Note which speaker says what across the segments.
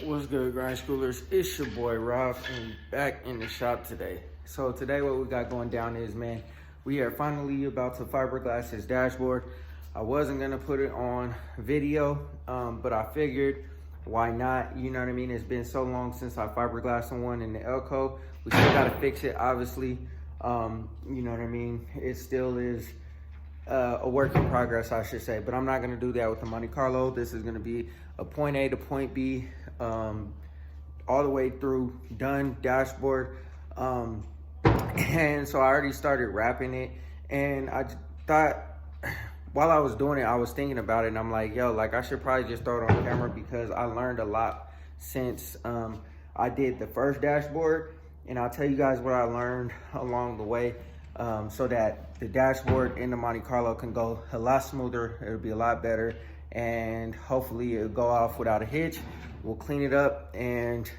Speaker 1: What's good, grind schoolers? It's your boy Rob, and back in the shop today. So today what we got going down is, man, we are finally about to fiberglass this dashboard. I wasn't gonna put it on video, but I figured why not? You know what I mean? It's been so long since I fiberglassed one in the Elko. We still gotta fix it, obviously. You know what I mean? It still is a work in progress, I should say, but I'm not going to do that with the Monte Carlo. This is going to be a point A to point B, all the way through, done dashboard. And so I already started wrapping it, and I thought while I was doing it, I was thinking about it, and I'm like, yo, like I should probably just throw it on camera because I learned a lot since I did the first dashboard, and I'll tell you guys what I learned along the way. So that the dashboard in the Monte Carlo can go a lot smoother, it'll be a lot better, and hopefully it'll go off without a hitch. We'll clean it up, and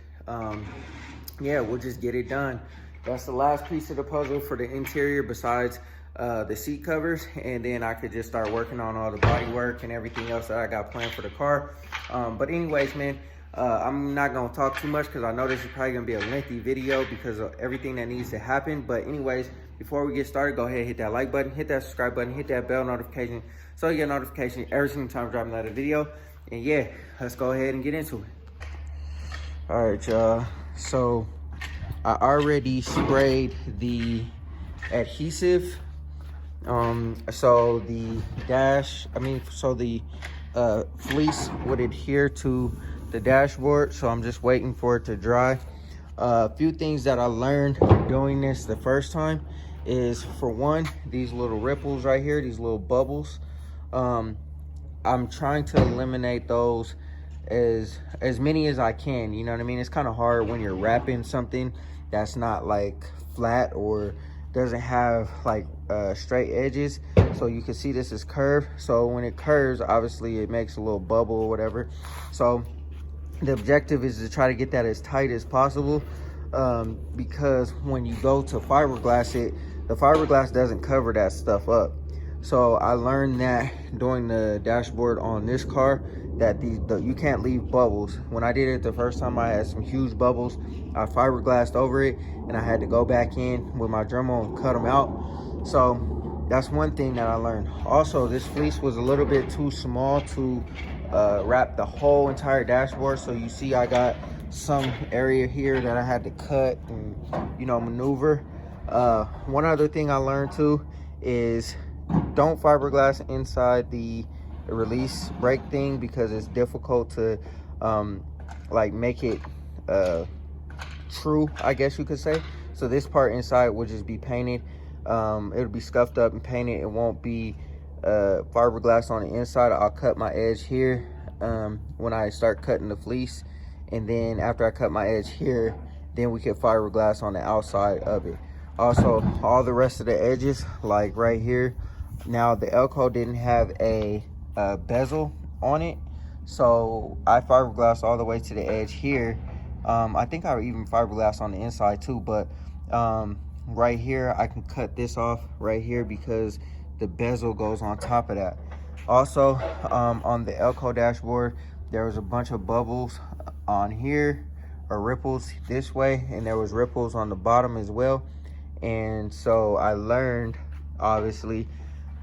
Speaker 1: yeah, we'll just get it done. That's the last piece of the puzzle for the interior besides the seat covers, and then I could just start working on all the body work and everything else that I got planned for the car. But anyways, man, I'm not gonna talk too much because I know this is probably gonna be a lengthy video because of everything that needs to happen. But anyways, before we get started, go ahead and hit that like button, hit that subscribe button, hit that bell notification so you get notification every single time I drop another video. And yeah, let's go ahead and get into it. All right, y'all. So I already sprayed the adhesive. So the fleece would adhere to the dashboard, so I'm just waiting for it to dry. A few things that I learned doing this the first time is, for one, these little ripples right here, these little bubbles. I'm trying to eliminate those as many as I can. You know what I mean? It's kind of hard when you're wrapping something that's not like flat or doesn't have like straight edges. So you can see this is curved, so when it curves, obviously it makes a little bubble or whatever. So the objective is to try to get that as tight as possible, because when you go to fiberglass it, the fiberglass doesn't cover that stuff up. So I learned that doing the dashboard on this car, that you can't leave bubbles. When I did it the first time, I had some huge bubbles. I fiberglassed over it, and I had to go back in with my Dremel and cut them out. So that's one thing that I learned. Also, this fleece was a little bit too small to wrap the whole entire dashboard. So you see I got some area here that I had to cut and, you know, maneuver. One other thing I learned too is don't fiberglass inside the release brake thing because it's difficult to like make it true, I guess you could say. So this part inside will just be painted. It'll be scuffed up and painted. It won't be fiberglass on the inside. I'll cut my edge here when I start cutting the fleece, and then after I cut my edge here, then we can fiberglass on the outside of it. Also, all the rest of the edges, like right here, now the Elko didn't have a bezel on it, so I fiberglassed all the way to the edge here. I think I even fiberglassed on the inside too, but right here I can cut this off right here because the bezel goes on top of that. Also, on the Elko dashboard, there was a bunch of bubbles on here, or ripples this way, and there was ripples on the bottom as well. And so I learned, obviously,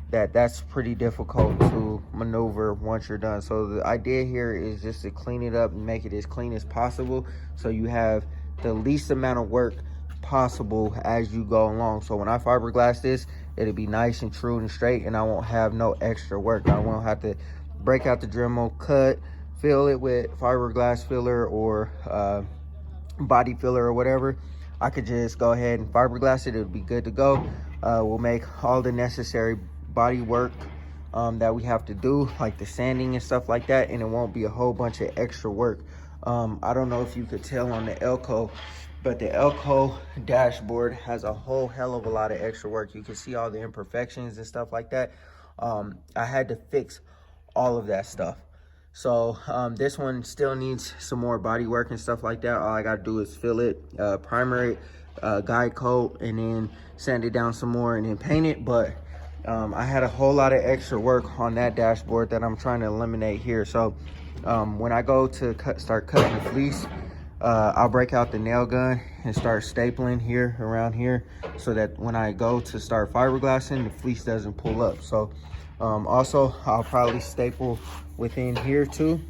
Speaker 1: that that's pretty difficult to maneuver once you're done. So the idea here is just to clean it up and make it as clean as possible, so you have the least amount of work possible as you go along. So when I fiberglass this, it'll be nice and true and straight, and I won't have no extra work. I won't have to break out the Dremel, cut, fill it with fiberglass filler or body filler or whatever. I could just go ahead and fiberglass it. It'll be good to go. We'll make all the necessary body work that we have to do, like the sanding and stuff like that, and it won't be a whole bunch of extra work. I don't know if you could tell on the Elko, but the Elko dashboard has a whole hell of a lot of extra work. You can see all the imperfections and stuff like that. I had to fix all of that stuff. So this one still needs some more body work and stuff like that. All I gotta do is fill it, primer it, guide coat, and then sand it down some more and then paint it. But I had a whole lot of extra work on that dashboard that I'm trying to eliminate here. So when I go to start cutting the fleece, I'll break out the nail gun and start stapling here around here, so that when I go to start fiberglassing, the fleece doesn't pull up. So also I'll probably staple within here too,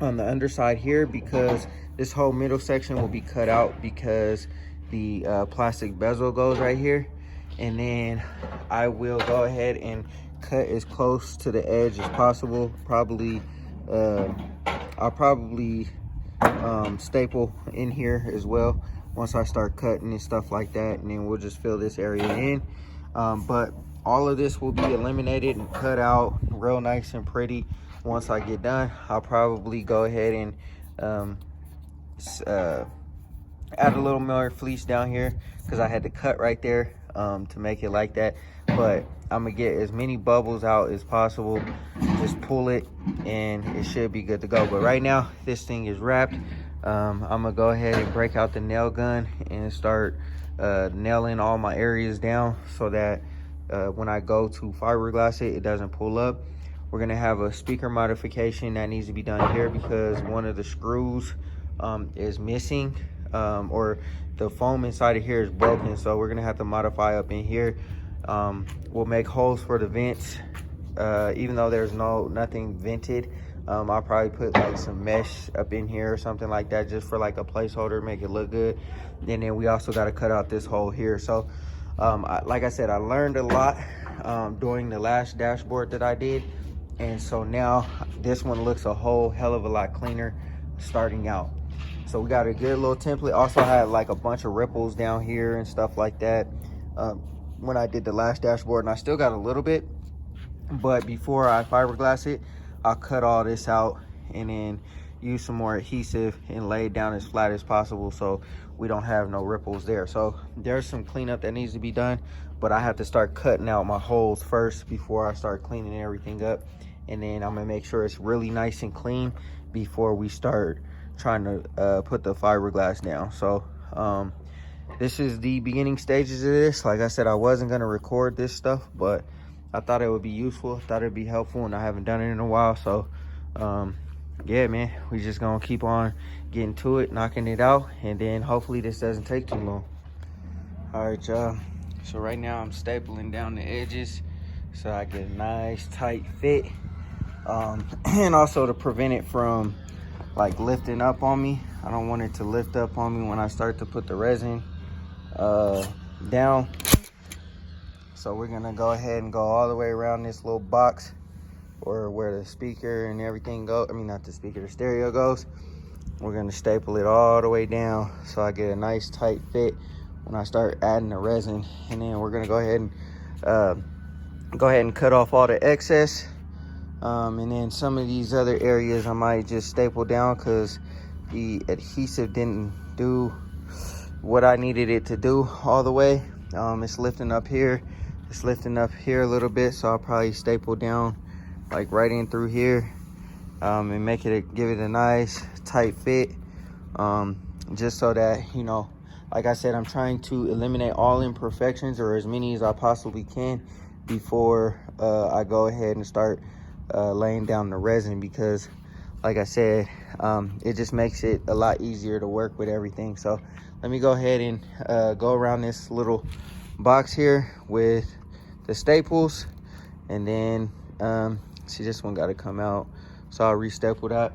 Speaker 1: on the underside here, because this whole middle section will be cut out because the plastic bezel goes right here. And then I will go ahead and cut as close to the edge as possible. Probably I'll probably staple in here as well once I start cutting and stuff like that, and then we'll just fill this area in. But all of this will be eliminated and cut out real nice and pretty once I get done. I'll probably go ahead and add a little more fleece down here, because I had to cut right there to make it like that. But I'm gonna get as many bubbles out as possible, just pull it and it should be good to go. But right now this thing is wrapped. I'm gonna go ahead and break out the nail gun and start nailing all my areas down, so that when I go to fiberglass it, it doesn't pull up. We're gonna have a speaker modification that needs to be done here, because one of the screws is missing, or the foam inside of here is broken. So we're gonna have to modify up in here. We'll make holes for the vents, even though there's nothing vented. I'll probably put like some mesh up in here or something like that, just for like a placeholder, make it look good. And then we also got to cut out this hole here. So like I said, I learned a lot doing the last dashboard that I did, and so now this one looks a whole hell of a lot cleaner starting out. So we got a good little template. Also had like a bunch of ripples down here and stuff like that when I did the last dashboard, and I still got a little bit, but before I fiberglass it, I'll cut all this out and then use some more adhesive and lay it down as flat as possible, so we don't have no ripples there. So there's some cleanup that needs to be done, but I have to start cutting out my holes first before I start cleaning everything up. And then I'm gonna make sure it's really nice and clean before we start trying to put the fiberglass down. So this is the beginning stages of this. Like I said, I wasn't gonna record this stuff, but I thought it would be useful, I thought it'd be helpful, and I haven't done it in a while. So yeah, man, we just gonna keep on getting to it, knocking it out, and then hopefully this doesn't take too long. All right, y'all, so right now I'm stapling down the edges so I get a nice tight fit, and also to prevent it from like lifting up on me. I don't want it to lift up on me when I start to put the resin down. So we're gonna go ahead and go all the way around this little box, or where the speaker and everything go. I mean, not the speaker, the stereo goes. We're gonna staple it all the way down so I get a nice tight fit when I start adding the resin. And then we're gonna go ahead and cut off all the excess. And then some of these other areas I might just staple down, because the adhesive didn't do what I needed it to do all the way. It's lifting up here, it's lifting up here a little bit, so I'll probably staple down like right in through here, and give it a nice tight fit, just so that, you know, like I said, I'm trying to eliminate all imperfections, or as many as I possibly can, before I go ahead and start laying down the resin, because like I said, it just makes it a lot easier to work with everything. So let me go ahead and go around this little box here with the staples, and then see, this one got to come out, so I'll re-staple that.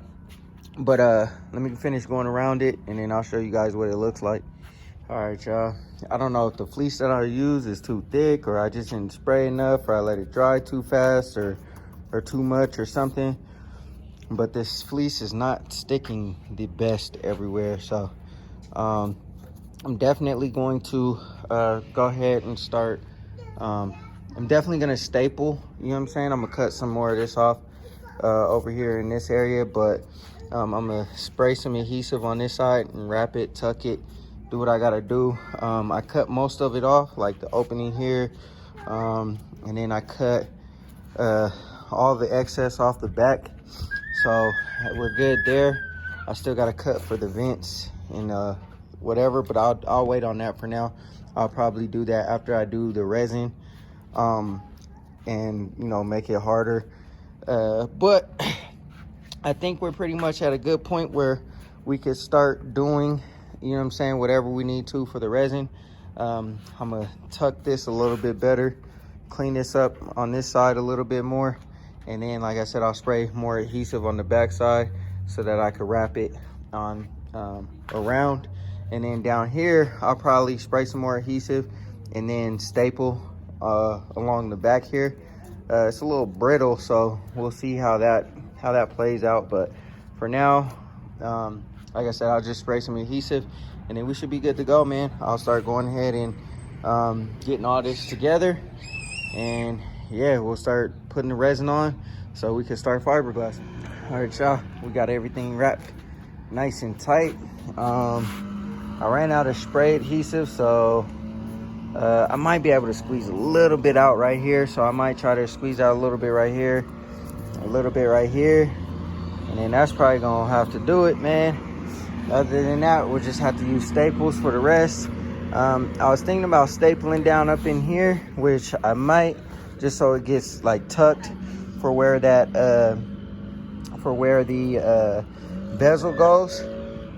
Speaker 1: But let me finish going around it, and then I'll show you guys what it looks like. All right, y'all, I don't know if the fleece that I use is too thick, or I just didn't spray enough, or I let it dry too fast, or too much or something, but this fleece is not sticking the best everywhere. So I'm definitely going to go ahead and start, I'm definitely gonna staple, you know what I'm saying? I'm gonna cut some more of this off over here in this area, but I'm gonna spray some adhesive on this side and wrap it, tuck it, do what I gotta do. I cut most of it off, like the opening here, and then I cut all the excess off the back, so we're good there. I still got to cut for the vents and whatever, but I'll wait on that for now. I'll probably do that after I do the resin, and you know, make it harder. But I think we're pretty much at a good point where we could start doing, you know what I'm saying, whatever we need to for the resin. I'm gonna tuck this a little bit better, clean this up on this side a little bit more, and then, like I said, I'll spray more adhesive on the back side so that I could wrap it on around. And then down here, I'll probably spray some more adhesive and then staple along the back here. It's a little brittle, so we'll see how that plays out. But for now, like I said, I'll just spray some adhesive and then we should be good to go, man. I'll start going ahead and getting all this together, and yeah, we'll start putting the resin on so we can start fiberglassing. All right, y'all, we got everything wrapped nice and tight. I ran out of spray adhesive, so I might be able to squeeze a little bit out right here. So I might try to squeeze out a little bit right here, a little bit right here, and then that's probably gonna have to do it, man. Other than that, we'll just have to use staples for the rest. I was thinking about stapling down up in here, which I might, just so it gets like tucked for where that the bezel goes.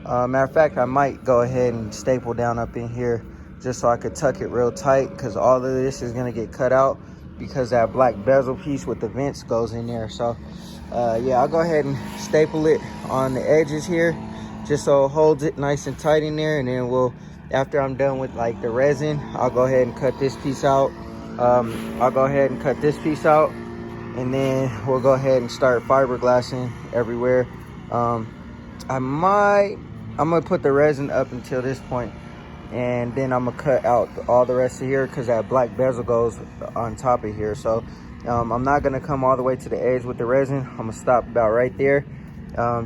Speaker 1: Matter of fact, I might go ahead and staple down up in here just so I could tuck it real tight, because all of this is gonna get cut out because that black bezel piece with the vents goes in there. So yeah, I'll go ahead and staple it on the edges here just so it holds it nice and tight in there. And then after I'm done with like the resin, I'll go ahead and cut this piece out. I'll go ahead and cut this piece out, and then we'll go ahead and start fiberglassing everywhere. I'm gonna put the resin up until this point, and then I'm gonna cut out all the rest of here because that black bezel goes on top of here. So I'm not gonna come all the way to the edge with the resin. I'm gonna stop about right there,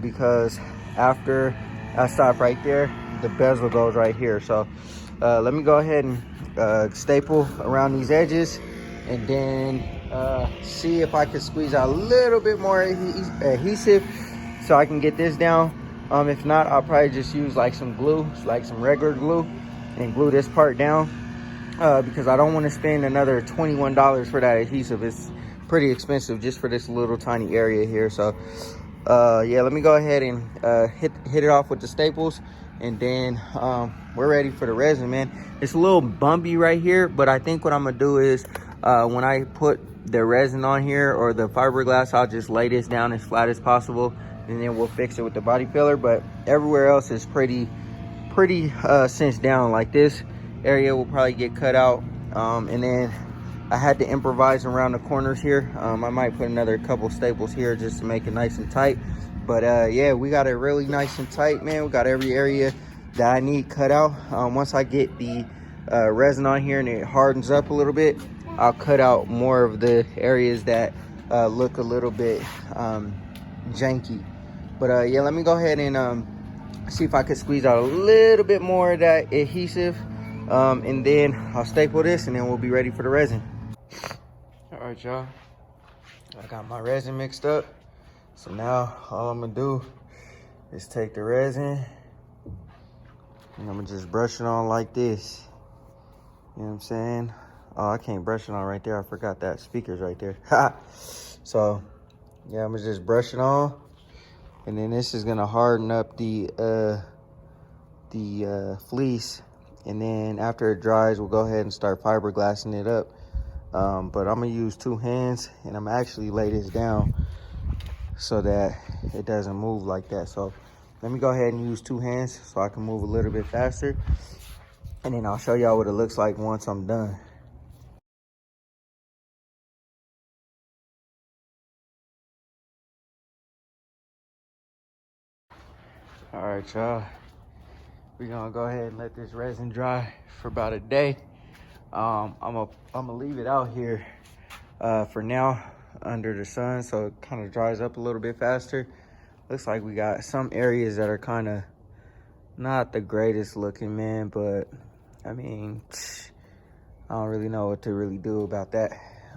Speaker 1: because after I stop right there, the bezel goes right here. So let me go ahead and staple around these edges, and then see if I can squeeze out a little bit more adhesive so I can get this down. If not, I'll probably just use like some glue, like some regular glue, and glue this part down, because I don't want to spend another $21 for that adhesive. It's pretty expensive just for this little tiny area here. So yeah, let me go ahead and hit it off with the staples, and then we're ready for the resin, man. It's a little bumpy right here, but I think what I'm gonna do is when I put the resin on here or the fiberglass, I'll just lay this down as flat as possible, and then we'll fix it with the body filler. But everywhere else is pretty cinched down. Like this area will probably get cut out, and then I had to improvise around the corners here. I might put another couple staples here just to make it nice and tight. But yeah, we got it really nice and tight, man. We got every area that I need cut out. Once I get the resin on here and it hardens up a little bit, I'll cut out more of the areas that look a little bit janky. But yeah, let me go ahead and see if I can squeeze out a little bit more of that adhesive, and then I'll staple this, and then we'll be ready for the resin. All right, y'all, I got my resin mixed up. So now all I'm gonna do is take the resin and I'm gonna just brush it on like this. You know what I'm saying? Oh, I can't brush it on right there. I forgot that speaker's right there. So yeah, I'm gonna just brush it on, and then this is gonna harden up the fleece, and then after it dries, we'll go ahead and start fiberglassing it up. But I'm gonna use 2 hands, and I'm actually lay this down so that it doesn't move like that. So let me go ahead and use 2 hands so I can move a little bit faster, and then I'll show y'all what it looks like once I'm done. All right, y'all, we're gonna go ahead and let this resin dry for about a day. I'm gonna leave it out here for now under the sun so it kind of dries up a little bit faster. Looks like we got some areas that are kind of not the greatest looking, man, but I mean, I don't really know what to really do about that.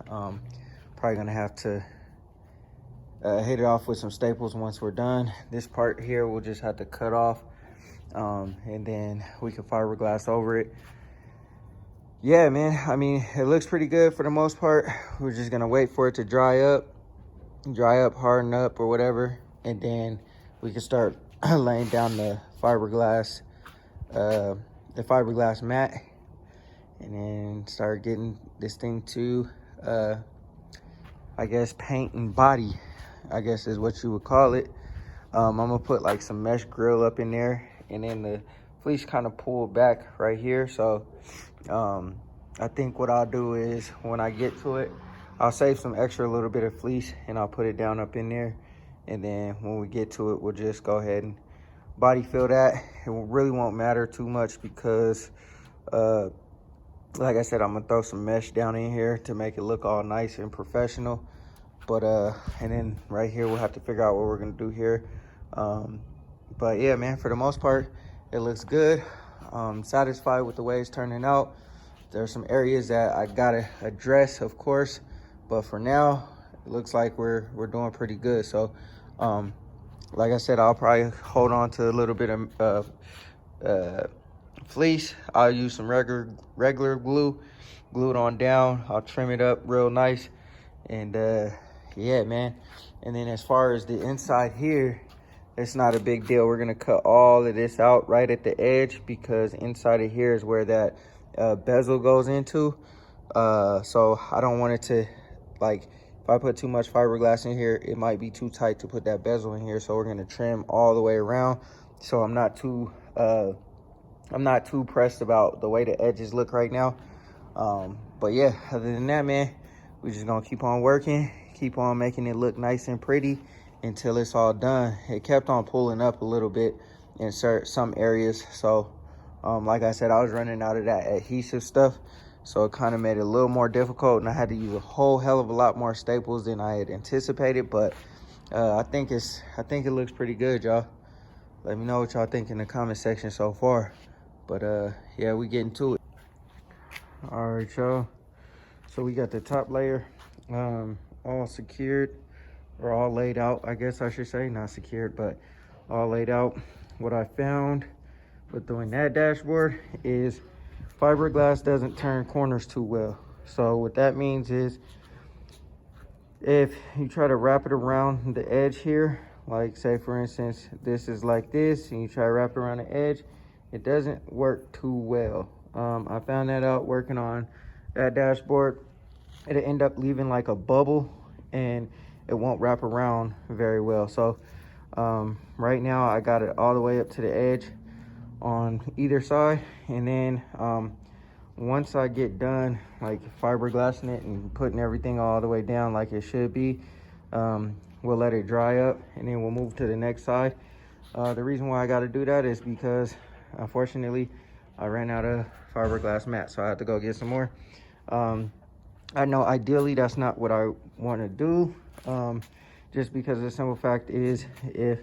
Speaker 1: Probably gonna have to hit it off with some staples once we're done. This part here we'll just have to cut off, and then we can fiberglass over it. Yeah, man, I mean, it looks pretty good for the most part. We're just gonna wait for it to dry up, harden up or whatever, and then we can start laying down the fiberglass mat, and then start getting this thing to I guess paint and body, I guess is what you would call it. I'm gonna put like some mesh grill up in there, and then the fleece kind of pulled back right here. So I think what I'll do is when I get to it, I'll save some extra little bit of fleece and I'll put it down up in there. And then when we get to it, we'll just go ahead and body fill that. It really won't matter too much because like I said, I'm gonna throw some mesh down in here to make it look all nice and professional. But and then right here, we'll have to figure out what we're gonna do here. But yeah, man, for the most part, it looks good. Satisfied with the way it's turning out. There's some areas that I gotta address, of course, but for now, it looks like we're doing pretty good. So, like I said, I'll probably hold on to a little bit of fleece. I'll use some regular glue it on down. I'll trim it up real nice, and yeah, man. And then as far as the inside here, it's not a big deal. We're gonna cut all of this out right at the edge because inside of here is where that bezel goes into. So I don't want it to, like, if I put too much fiberglass in here, it might be too tight to put that bezel in here. So we're gonna trim all the way around. So I'm not too pressed about the way the edges look right now. But yeah, other than that, man, we're just gonna keep on working, keep on making it look nice and pretty until it's all done. It kept on pulling up a little bit in some areas. So like I said, I was running out of that adhesive stuff, so it kind of made it a little more difficult, and I had to use a whole hell of a lot more staples than I had anticipated. But I think it looks pretty good, y'all. Let me know what y'all think in the comment section so far. But yeah, we getting to it. All right, y'all, so we got the top layer all secured, or all laid out, I guess I should say. Not secured, but all laid out. What I found with doing that dashboard is fiberglass doesn't turn corners too well. So what that means is if you try to wrap it around the edge here, like say for instance this is like this, and you try to wrap it around the edge, it doesn't work too well. I found that out working on that dashboard. It'll end up leaving like a bubble and it won't wrap around very well. So right now I got it all the way up to the edge on either side, and then once I get done like fiberglassing it and putting everything all the way down like it should be, we'll let it dry up and then we'll move to the next side. The reason why I got to do that is because unfortunately I ran out of fiberglass mats, so I had to go get some more. I know ideally that's not what I want to do, just because the simple fact is if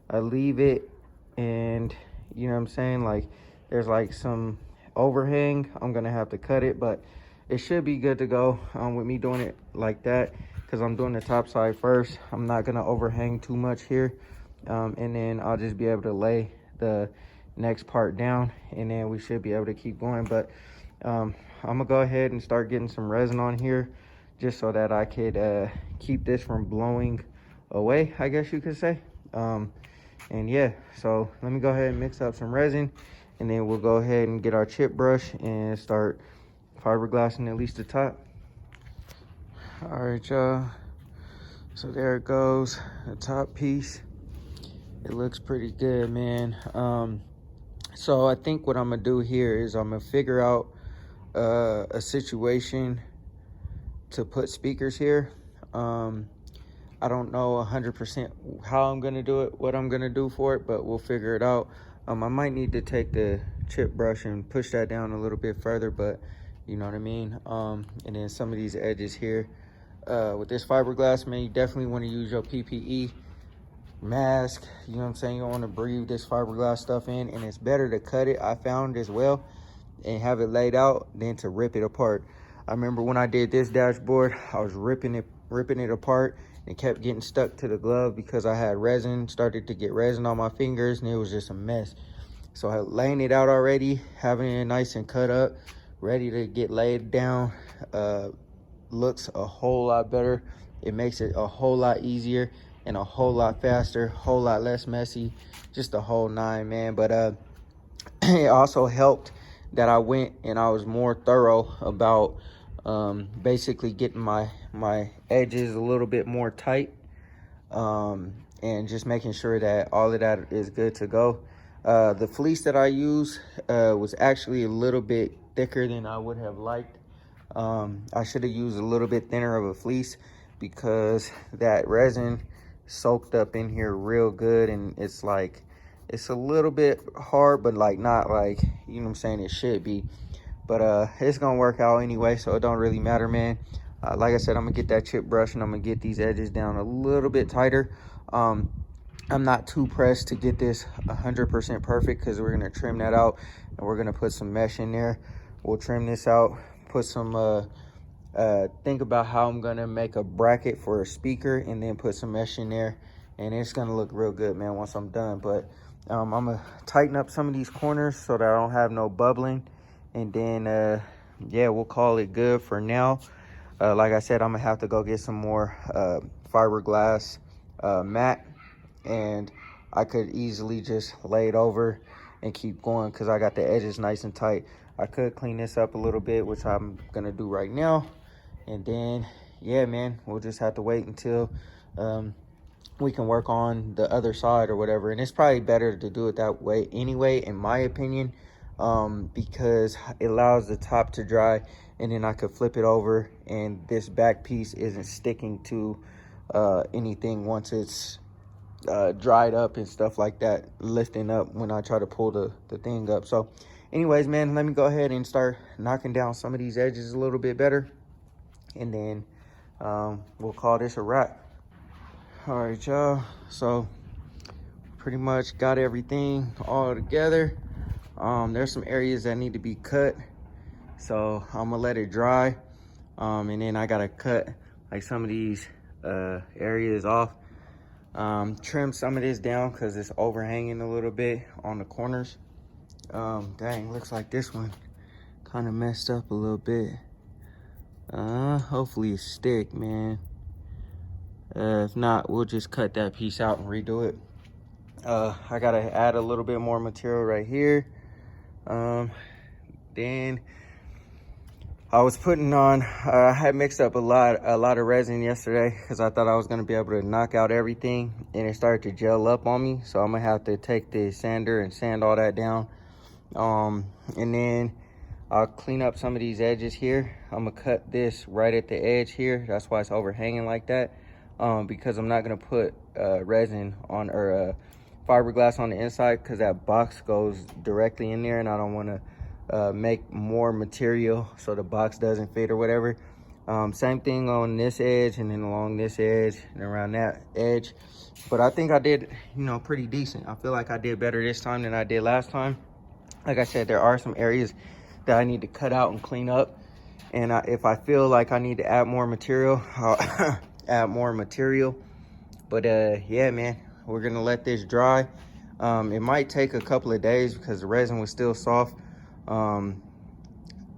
Speaker 1: I leave it and, you know what I'm saying, like there's like some overhang, I'm gonna have to cut it. But it should be good to go with me doing it like that, because I'm doing the top side first. I'm not gonna overhang too much here, and then I'll just be able to lay the next part down, and then we should be able to keep going. But I'm gonna go ahead and start getting some resin on here just so that I could keep this from blowing away, I guess you could say. And yeah, so let me go ahead and mix up some resin, and then we'll go ahead and get our chip brush and start fiberglassing at least the top. All right, y'all, so there it goes, the top piece. It looks pretty good, man. So I think what I'm gonna do here is I'm gonna figure out a situation to put speakers here. I don't know 100% how I'm gonna do it, what I'm gonna do for it, but we'll figure it out. I might need to take the chip brush and push that down a little bit further, but you know what I mean. And then some of these edges here, with this fiberglass, man, you definitely want to use your PPE mask. You know what I'm saying? You don't want to breathe this fiberglass stuff in, and it's better to cut it, I found as well, and have it laid out than to rip it apart. I remember when I did this dashboard, I was ripping it apart and kept getting stuck to the glove because I had resin, started to get resin on my fingers, and it was just a mess. So I laying it out already, having it nice and cut up, ready to get laid down, looks a whole lot better. It makes it a whole lot easier, and a whole lot faster, whole lot less messy, just the whole nine, man. But it also helped that I went and I was more thorough about basically getting my edges a little bit more tight, and just making sure that all of that is good to go. The fleece that I use was actually a little bit thicker than I would have liked. I should have used a little bit thinner of a fleece because that resin soaked up in here real good, and it's like, it's a little bit hard, but like not like, you know what I'm saying, it should be. But it's gonna work out anyway, so it don't really matter, man. Like I said, I'm gonna get that chip brush and I'm gonna get these edges down a little bit tighter. I'm not too pressed to get this 100% perfect because we're gonna trim that out and we're gonna put some mesh in there. We'll trim this out, put some think about how I'm gonna make a bracket for a speaker and then put some mesh in there, and it's gonna look real good, man, once I'm done. But I'm gonna tighten up some of these corners so that I don't have no bubbling, and then yeah, we'll call it good for now. Like I said, I'm gonna have to go get some more fiberglass mat, and I could easily just lay it over and keep going because I got the edges nice and tight. I could clean this up a little bit, which I'm gonna do right now, and then yeah, man, we'll just have to wait until we can work on the other side or whatever. And it's probably better to do it that way anyway, in my opinion, because it allows the top to dry, and then I could flip it over and this back piece isn't sticking to anything once it's dried up and stuff like that, lifting up when I try to pull the thing up. So anyways, man, let me go ahead and start knocking down some of these edges a little bit better, and then we'll call this a wrap. All right, y'all, so pretty much got everything all together. There's some areas that need to be cut, so I'm gonna let it dry, and then I gotta cut like some of these areas off, trim some of this down because it's overhanging a little bit on the corners. Dang, looks like this one kind of messed up a little bit. Hopefully it stick, man. If not, we'll just cut that piece out and redo it. I gotta add a little bit more material right here. Then I was putting on, I had mixed up a lot of resin yesterday because I thought I was gonna be able to knock out everything, and it started to gel up on me. So I'm gonna have to take the sander and sand all that down. And then I'll clean up some of these edges here. I'm gonna cut this right at the edge here. That's why it's overhanging like that, because I'm not gonna put resin on, or fiberglass on the inside, because that box goes directly in there, and I don't want to make more material so the box doesn't fit or whatever. Same thing on this edge, and then along this edge and around that edge. But I think I did, you know, pretty decent. I feel like I did better this time than I did last time. Like I said, there are some areas that I need to cut out and clean up, and if I feel like I need to add more material, I'll add more material. But yeah, man, we're gonna let this dry. It might take a couple of days because the resin was still soft.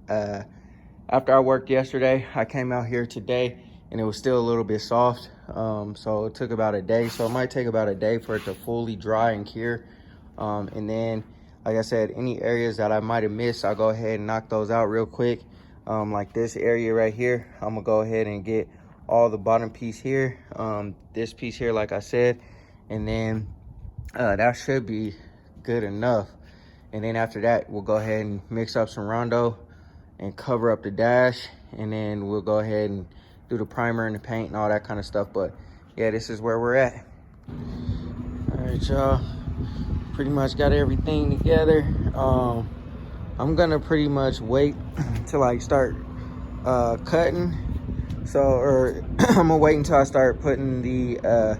Speaker 1: After I worked yesterday, I came out here today and it was still a little bit soft. So it took about a day. So it might take about a day for it to fully dry and cure. And then, like I said, any areas that I might have missed, I'll go ahead and knock those out real quick. Like this area right here, I'm gonna go ahead and get all the bottom piece here, this piece here, like I said, and then that should be good enough. And then after that, we'll go ahead and mix up some rondo and cover up the dash, and then we'll go ahead and do the primer and the paint and all that kind of stuff. But yeah, this is where we're at. All right, y'all, pretty much got everything together. I'm gonna pretty much wait till I start cutting. Or I'm gonna wait until I start putting the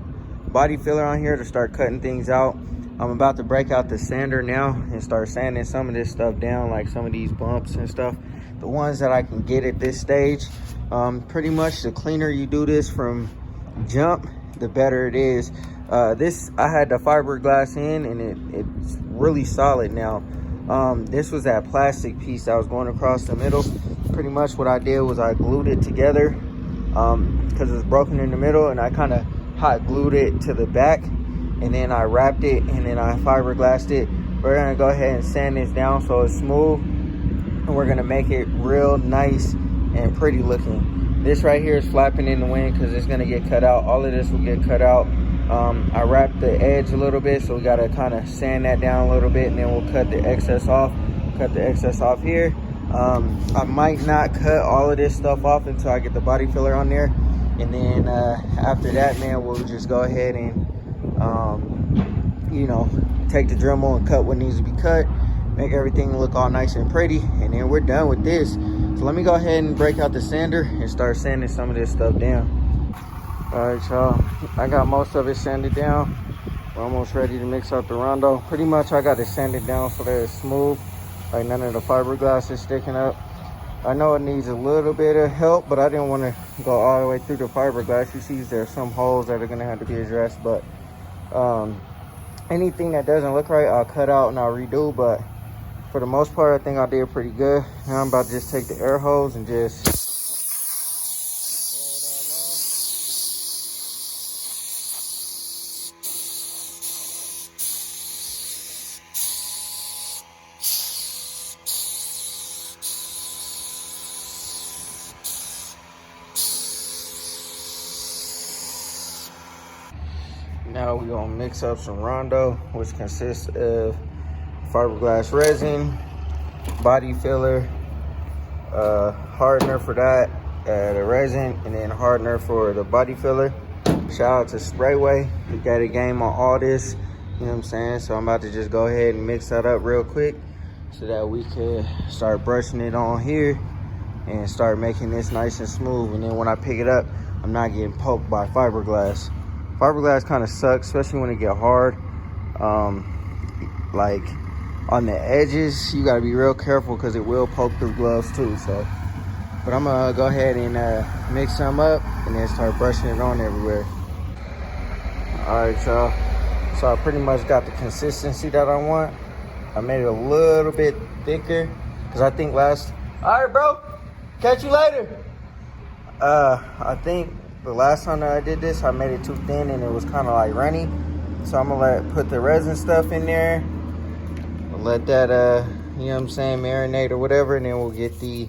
Speaker 1: body filler on here to start cutting things out. I'm about to break out the sander now and start sanding some of this stuff down, like some of these bumps and stuff, the ones that I can get at this stage. Pretty much the cleaner you do this from jump, the better it is. This, I had the fiberglass in, and it's really solid now. This was that plastic piece that was going across the middle. Pretty much what I did was I glued it together because it's broken in the middle, and I kind of hot glued it to the back, and then I wrapped it, and then I fiberglassed it. We're gonna go ahead and sand this down so it's smooth, and we're gonna make it real nice and pretty looking. This right here is flapping in the wind because it's gonna get cut out. All of this will get cut out. I wrapped the edge a little bit, so we gotta kind of sand that down a little bit, and then we'll cut the excess off. Cut the excess off here. I might not cut all of this stuff off until I get the body filler on there, and then after that, man, we'll just go ahead and you know, take the Dremel and cut what needs to be cut, make everything look all nice and pretty, and then we're done with this. So let me go ahead and break out the sander and start sanding some of this stuff down. All right, y'all, I got most of it sanded down. We're almost ready to mix up the rondo. Pretty much I got it sanded down so that it's smooth, like none of the fiberglass is sticking up. I know it needs a little bit of help, but I didn't want to go all the way through the fiberglass. You see there's some holes that are gonna have to be addressed, but anything that doesn't look right, I'll cut out and I'll redo. But for the most part, I think I did pretty good. Now I'm about to just take the air hose and just now we're gonna mix up some rondo, which consists of fiberglass resin, body filler, hardener for that, the resin, and then hardener for the body filler. Shout out to Sprayway, he got a game on all this, you know what I'm saying? So I'm about to just go ahead and mix that up real quick so that we can start brushing it on here and start making this nice and smooth. And then when I pick it up, I'm not getting poked by fiberglass. Fiberglass kind of sucks, especially when it get hard. Like on the edges, you gotta be real careful because it will poke through gloves too. So, but I'm gonna go ahead and mix some up and then start brushing it on everywhere. All right, y'all. So I pretty much got the consistency that I want. I made it a little bit thicker because I think last. All right, bro. Catch you later. I think the last time that I did this, I made it too thin and it was kind of like runny. So I'm gonna put the resin stuff in there. Let that, you know what I'm saying, marinate or whatever. And then we'll get the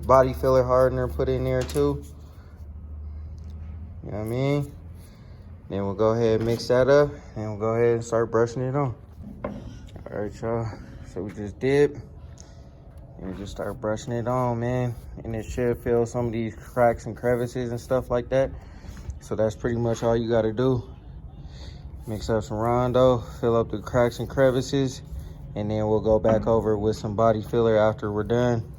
Speaker 1: body filler hardener put in there too. You know what I mean? Then we'll go ahead and mix that up and we'll go ahead and start brushing it on. All right, y'all. So we just dip. And just start brushing it on, man. And it should fill some of these cracks and crevices and stuff like that. So that's pretty much all you gotta do. Mix up some rondo, fill up the cracks and crevices, and then we'll go back over with some body filler after we're done.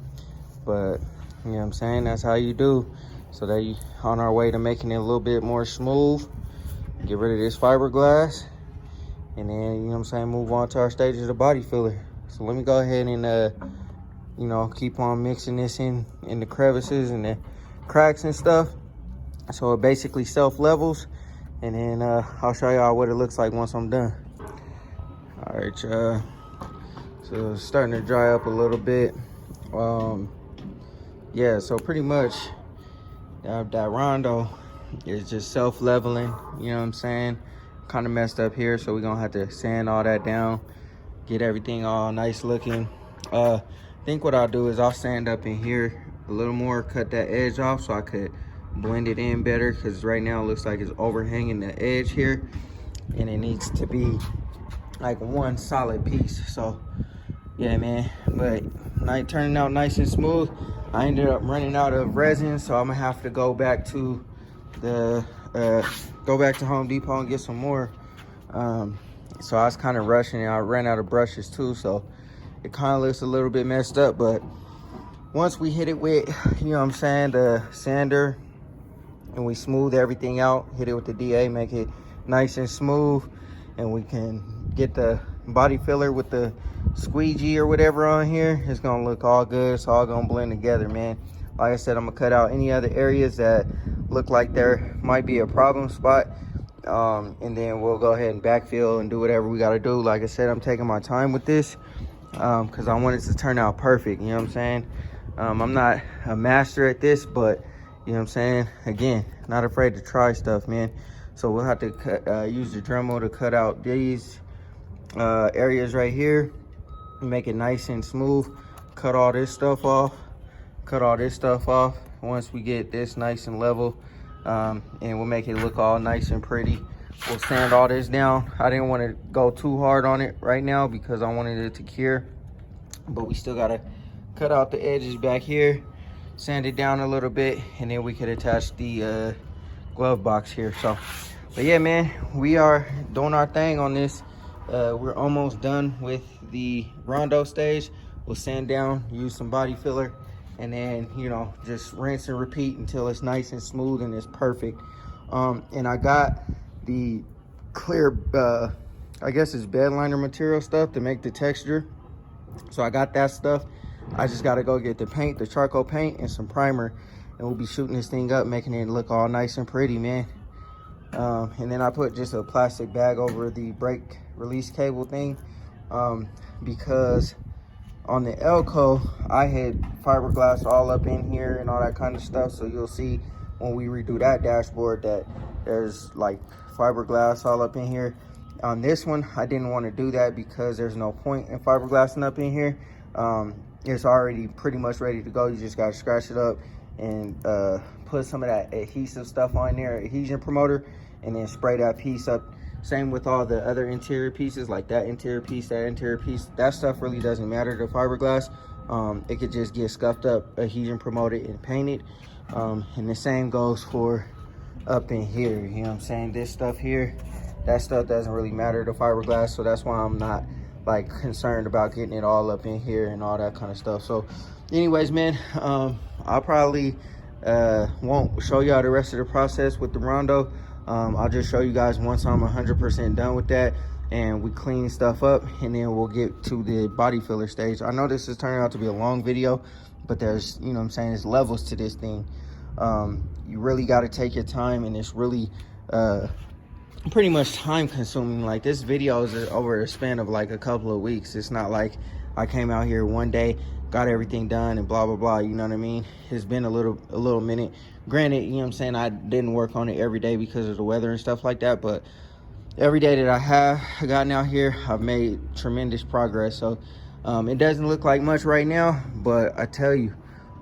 Speaker 1: But, you know what I'm saying, that's how you do. So that you on our way to making it a little bit more smooth. Get rid of this fiberglass. And then, you know what I'm saying, move on to our stage of the body filler. So let me go ahead and you know, keep on mixing this in the crevices and the cracks and stuff. So it basically self-levels. And then I'll show y'all what it looks like once I'm done. All right, y'all. So it's starting to dry up a little bit. Yeah, so pretty much that rondo is just self-leveling. You know what I'm saying? Kind of messed up here, so we're gonna have to sand all that down, get everything all nice looking. I think what I'll do is I'll sand up in here a little more, cut that edge off so I could blend it in better, because right now it looks like it's overhanging the edge here and it needs to be like one solid piece. So yeah, man, but night turning out nice and smooth. I ended up running out of resin, so I'm gonna have to go back to the Home Depot and get some more. So I was kind of rushing and I ran out of brushes too, so it kind of looks a little bit messed up. But once we hit it with, you know what I'm saying, the sander, and we smooth everything out, hit it with the DA, make it nice and smooth, and we can get the body filler with the squeegee or whatever on here, it's gonna look all good. It's all gonna blend together, man. Like I said, I'm gonna cut out any other areas that look like there might be a problem spot, and then we'll go ahead and backfill and do whatever we gotta do. Like I said, I'm taking my time with this because I want it to turn out perfect, you know what I'm saying? I'm not a master at this, but You know what I'm saying? Again, not afraid to try stuff, man. So we'll have to use the Dremel to cut out these areas right here, make it nice and smooth. Cut all this stuff off. Cut all this stuff off. Once we get this nice and level, and we'll make it look all nice and pretty. We'll sand all this down. I didn't want to go too hard on it right now because I wanted it to cure, but we still gotta cut out the edges back here, sand it down a little bit, and then we could attach the glove box here. So, but yeah, man, we are doing our thing on this. We're almost done with the rondo stage. We'll sand down, use some body filler, and then, you know, just rinse and repeat until it's nice and smooth and it's perfect. And I got the clear, I guess it's bed liner material stuff to make the texture. So I got that stuff. I just gotta go get the paint, the charcoal paint, and some primer, and we'll be shooting this thing up, making it look all nice and pretty, man. And then I put just a plastic bag over the brake release cable thing, because on the Elko, I had fiberglass all up in here and all that kind of stuff. So you'll see when we redo that dashboard that there's like fiberglass all up in here. On this one, I didn't want to do that because there's no point in fiberglassing up in here. It's already pretty much ready to go. You just got to scratch it up and put some of that adhesive stuff on there, adhesion promoter, and then spray that piece up. Same with all the other interior pieces, like that interior piece, that interior piece. That stuff really doesn't matter to fiberglass. It could just get scuffed up, adhesion promoted, and painted. And the same goes for up in here, you know what I'm saying? This stuff here, that stuff doesn't really matter to fiberglass, so that's why I'm not like concerned about getting it all up in here and all that kind of stuff. So anyways, man, I'll probably won't show y'all the rest of the process with the rondo. I'll just show you guys once I'm 100% done with that and we clean stuff up, and then we'll get to the body filler stage. I know this is turning out to be a long video, but there's, you know what I'm saying, there's levels to this thing. You really got to take your time, and it's really pretty much time consuming. Like, this video is over a span of like a couple of weeks. It's not like I came out here one day, got everything done and blah blah blah, you know what I mean? It's been a little minute. Granted, you know what I'm saying, I didn't work on it every day because of the weather and stuff like that, but every day that I have gotten out here, I've made tremendous progress. So it doesn't look like much right now, but I tell you,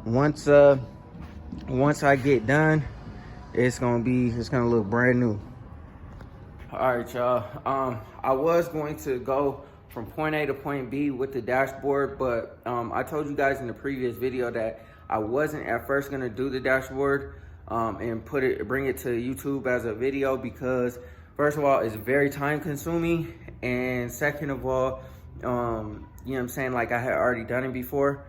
Speaker 1: once I get done, it's gonna look brand new. All right, y'all. I was going to go from point A to point B with the dashboard, but I told you guys in the previous video that I wasn't at first gonna do the dashboard and bring it to YouTube as a video, because first of all, it's very time consuming, and second of all, you know what I'm saying, like I had already done it before.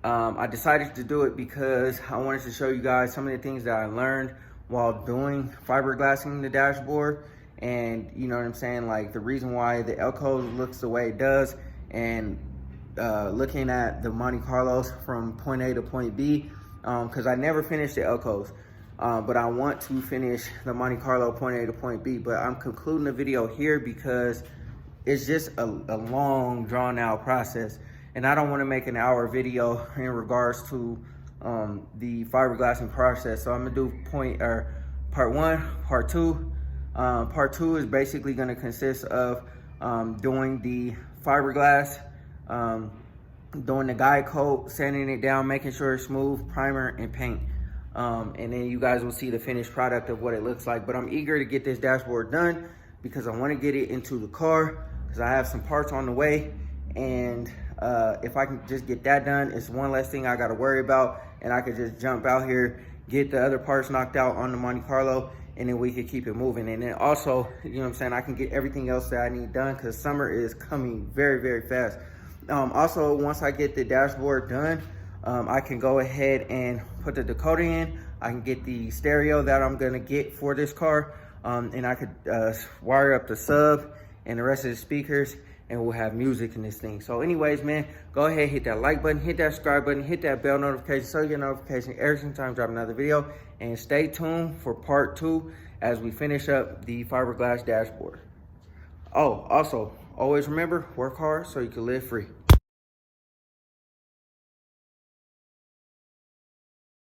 Speaker 1: I decided to do it because I wanted to show you guys some of the things that I learned while doing fiberglassing the dashboard. And you know what I'm saying, like the reason why the Elko looks the way it does, and looking at the Monte Carlos from point A to point B, because I never finished the Elkos, but I want to finish the Monte Carlo point A to point B. But I'm concluding the video here because it's just a long, drawn out process, and I don't want to make an hour video in regards to the fiberglassing process. So I'm gonna do part one, part two. Part two is basically going to consist of doing the fiberglass, doing the guide coat, sanding it down, making sure it's smooth, primer, and paint. And then you guys will see the finished product of what it looks like. But I'm eager to get this dashboard done because I want to get it into the car, because I have some parts on the way. And if I can just get that done, it's one less thing I got to worry about, and I could just jump out here, get the other parts knocked out on the Monte Carlo, and then we could keep it moving. And then also, you know what I'm saying, I can get everything else that I need done, because summer is coming very, very fast. Also, once I get the dashboard done, I can go ahead and put the decoder in. I can get the stereo that I'm gonna get for this car, and I could wire up the sub and the rest of the speakers, and we'll have music in this thing. So anyways, man, go ahead, hit that like button, hit that subscribe button, hit that bell notification so you get notification every single time I drop another video. And stay tuned for part two as we finish up the fiberglass dashboard. Oh, also, always remember, work hard so you can live free.